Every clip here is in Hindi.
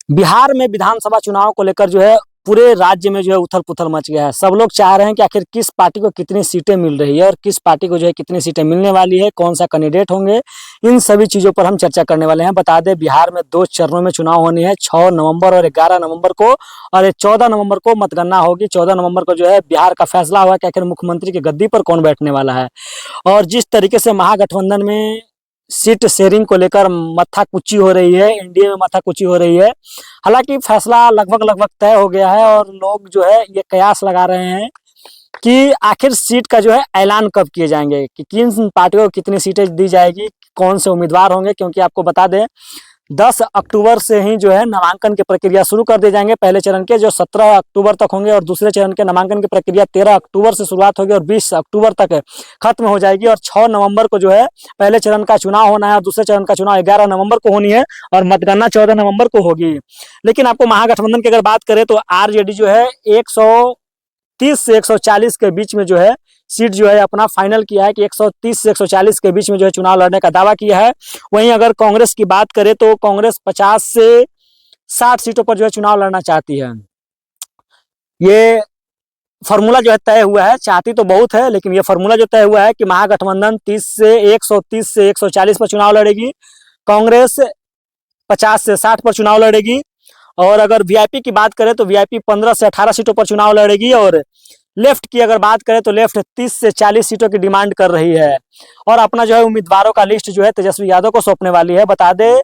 बिहार में विधानसभा चुनाव को लेकर जो है पूरे राज्य में जो है उथल पुथल मच गया है। सब लोग चाह रहे हैं कि आखिर किस पार्टी को कितनी सीटें मिल रही है और किस पार्टी को जो है कितनी सीटें मिलने वाली है, कौन सा कैंडिडेट होंगे। इन सभी चीजों पर हम चर्चा करने वाले हैं। बता दें, बिहार में 2 चरणों में चुनाव होनी है, 6 नवंबर और 11 नवंबर को, और 14 नवंबर को मतगणना होगी। 14 नवंबर को जो है बिहार का फैसला होगा कि आखिर मुख्यमंत्री की गद्दी पर कौन बैठने वाला है। और जिस तरीके से महागठबंधन में सीट शेयरिंग को लेकर माथाकुची हो रही है, एनडीए में माथाकुची हो रही है। हालांकि फैसला लगभग लगभग तय हो गया है और लोग जो है ये कयास लगा रहे हैं कि आखिर सीट का जो है ऐलान कब किए जाएंगे, कि किन पार्टियों को कितनी सीटें दी जाएगी, कौन से उम्मीदवार होंगे। क्योंकि आपको बता दें, 10 अक्टूबर से ही जो है नामांकन की प्रक्रिया शुरू कर दी जाएंगे। पहले चरण के जो 17 अक्टूबर तक होंगे और दूसरे चरण के नामांकन की प्रक्रिया 13 अक्टूबर से शुरुआत होगी और 20 अक्टूबर तक खत्म हो जाएगी। और 6 नवंबर को जो है पहले चरण का चुनाव होना है और दूसरे चरण का चुनाव 11 नवंबर को होनी है और मतगणना 14 नवंबर को होगी। लेकिन आपको महागठबंधन की अगर बात करें तो आरजेडी जो है 130 से 140 के बीच में जो है सीट जो है अपना फाइनल किया है कि 130 से 140 के बीच में जो है चुनाव लड़ने का दावा किया है। वहीं अगर कांग्रेस की बात करें तो कांग्रेस 50 से 60 सीटों पर जो है चुनाव लड़ना चाहती है। ये फॉर्मूला जो है तय हुआ है, चाहती तो बहुत है लेकिन ये फॉर्मूला जो तय हुआ है कि महागठबंधन 130 से 140 पर चुनाव लड़ेगी, कांग्रेस 50 से 60 पर चुनाव लड़ेगी। और अगर वीआईपी की बात करें तो वीआईपी 15 से 18 सीटों पर चुनाव लड़ेगी। और लेफ्ट की अगर बात करें तो लेफ्ट 30 से 40 सीटों की डिमांड कर रही है और अपना जो है उम्मीदवारों का लिस्ट जो है तेजस्वी यादव को सौंपने वाली है। बता दें,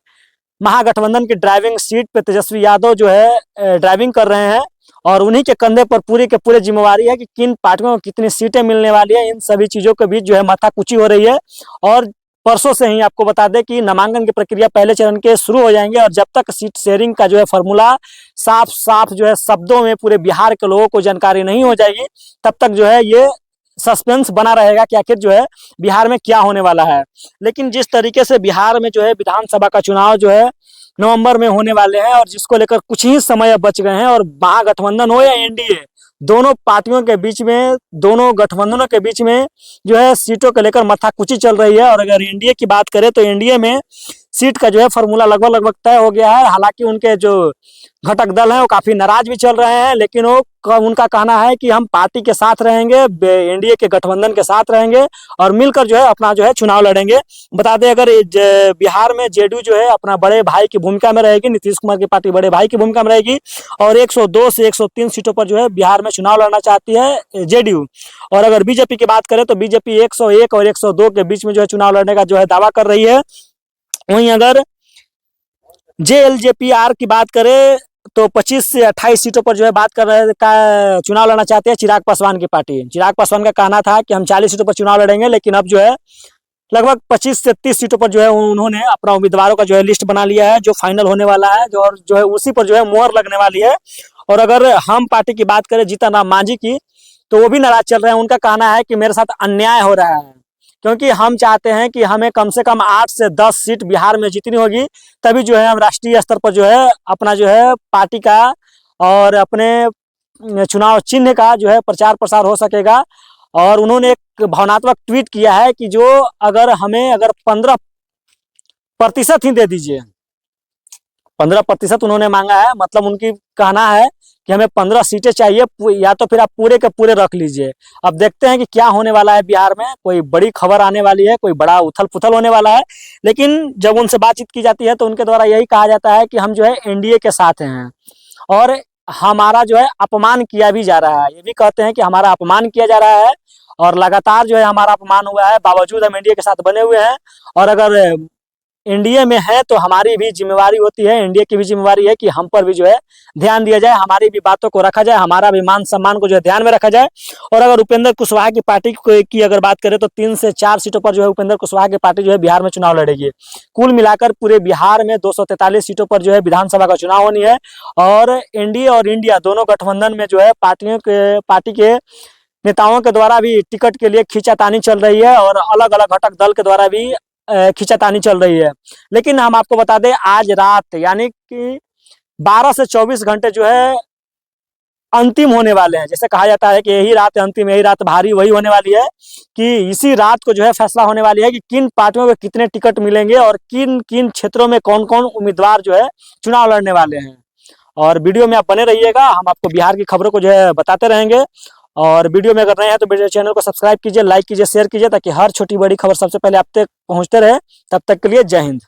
महागठबंधन की ड्राइविंग सीट पे तेजस्वी यादव जो है ड्राइविंग कर रहे हैं और उन्हीं के कंधे पर पूरी के पूरे जिम्मेवारी है कि किन पार्टियों को कितनी सीटें मिलने वाली है। इन सभी चीजों के बीच जो है माथाकुची हो रही है और परसों से ही आपको बता दें कि नामांकन की प्रक्रिया पहले चरण के शुरू हो जाएंगे और जब तक सीट शेयरिंग का जो है फॉर्मूला साफ साफ जो है शब्दों में पूरे बिहार के लोगों को जानकारी नहीं हो जाएगी, तब तक जो है ये सस्पेंस बना रहेगा कि आखिर जो है बिहार में क्या होने वाला है। लेकिन जिस तरीके से बिहार में जो है विधानसभा का चुनाव जो है नवंबर में होने वाले हैं और जिसको लेकर कुछ ही समय बच गए हैं और महागठबंधन हो या एनडीए, दोनों पार्टियों के बीच में, दोनों गठबंधनों के बीच में जो है सीटों को लेकर माथाकुची चल रही है। और अगर एनडीए की बात करें तो एनडीए में सीट का जो है फॉर्मूला लगभग लगभग तय हो गया है। हालांकि उनके जो घटक दल हैं वो काफी नाराज भी चल रहे हैं, लेकिन वो उनका कहना है कि हम पार्टी के साथ रहेंगे, एनडीए के गठबंधन के साथ रहेंगे और मिलकर जो है अपना जो है चुनाव लड़ेंगे। बता दें, अगर बिहार में जेडीयू जो है अपना बड़े भाई की भूमिका में रहेगी, नीतीश कुमार की पार्टी बड़े भाई की भूमिका में रहेगी और 102 से 103 सीटों पर जो है बिहार में चुनाव लड़ना चाहती है जेडीयू। और अगर बीजेपी की बात करें तो बीजेपी 101 और 102 के बीच में जो है चुनाव लड़ने का जो है दावा कर रही है। वहीं अगर जेएलजेपीआर की बात करें तो 25 से 28 सीटों पर जो है बात कर रहे का चुनाव लड़ना चाहते हैं चिराग पासवान की पार्टी। चिराग पासवान का कहना था कि हम 40 सीटों पर चुनाव लड़ेंगे, लेकिन अब जो है लगभग 25 से 30 सीटों पर जो है उन्होंने अपना उम्मीदवारों का जो है लिस्ट बना लिया है जो फाइनल होने वाला है, जो है उसी पर जो है मुहर लगने वाली है। और अगर हम पार्टी की बात करें जीतन राम मांझी की, तो वो भी नाराज चल रहे हैं। उनका कहना है कि मेरे साथ अन्याय हो रहा है, क्योंकि हम चाहते हैं कि हमें कम से कम 8 से 10 सीट बिहार में जीतनी होगी, तभी जो है हम राष्ट्रीय स्तर पर जो है अपना जो है पार्टी का और अपने चुनाव चिन्ह का जो है प्रचार प्रसार हो सकेगा। और उन्होंने एक भावनात्मक ट्वीट किया है कि जो अगर 15% ही दे दीजिए, 15% उन्होंने मांगा है। मतलब उनकी कहना है कि हमें 15 सीटें चाहिए, या तो फिर आप पूरे के पूरे रख लीजिए। अब देखते हैं कि क्या होने वाला है बिहार में, कोई बड़ी खबर आने वाली है, कोई बड़ा उथल पुथल होने वाला है। लेकिन जब उनसे बातचीत की जाती है तो उनके द्वारा यही कहा जाता है कि हम जो है एनडीए के साथ हैं और हमारा जो है अपमान किया भी जा रहा है। ये भी कहते हैं कि हमारा अपमान किया जा रहा है और लगातार जो है हमारा अपमान हुआ है, बावजूद हम एनडीए के साथ बने हुए हैं। और अगर एनडीए में है तो हमारी भी जिम्मेवारी होती है, एनडीए की भी जिम्मेवारी है कि हम पर भी जो है ध्यान दिया जाए, हमारी भी बातों को रखा जाए, हमारा भी मान सम्मान को जो है ध्यान में रखा जाए। और अगर उपेंद्र कुशवाहा की पार्टी की अगर बात करें तो 3 से 4 सीटों पर जो है उपेंद्र कुशवाहा की पार्टी जो है बिहार में चुनाव लड़ेगी। कुल मिलाकर पूरे बिहार में 243 सीटों पर जो है विधानसभा का चुनाव होनी है। और एनडीए और इंडिया दोनों गठबंधन में जो है पार्टी के नेताओं के द्वारा भी टिकट के लिए खींचातानी चल रही है और अलग अलग घटक दल के द्वारा भी खींचातानी चल रही है। लेकिन हम आपको बता दें, आज रात यानी कि 12 से 24 घंटे जो है अंतिम होने वाले हैं। जैसे कहा जाता है कि यही रात अंतिम, यही रात भारी, वही होने वाली है कि इसी रात को जो है फैसला होने वाली है कि किन पार्टियों को कितने टिकट मिलेंगे और किन किन क्षेत्रों में कौन कौन उम्मीदवार जो है चुनाव लड़ने वाले हैं। और वीडियो में आप बने रहिएगा, हम आपको बिहार की खबरों को जो है बताते रहेंगे। और वीडियो में अगर नए हैं तो मेरे चैनल को सब्सक्राइब कीजिए, लाइक कीजिए, शेयर कीजिए, ताकि हर छोटी बड़ी खबर सबसे पहले आप तक पहुंचते रहे। तब तक के लिए जय हिंद।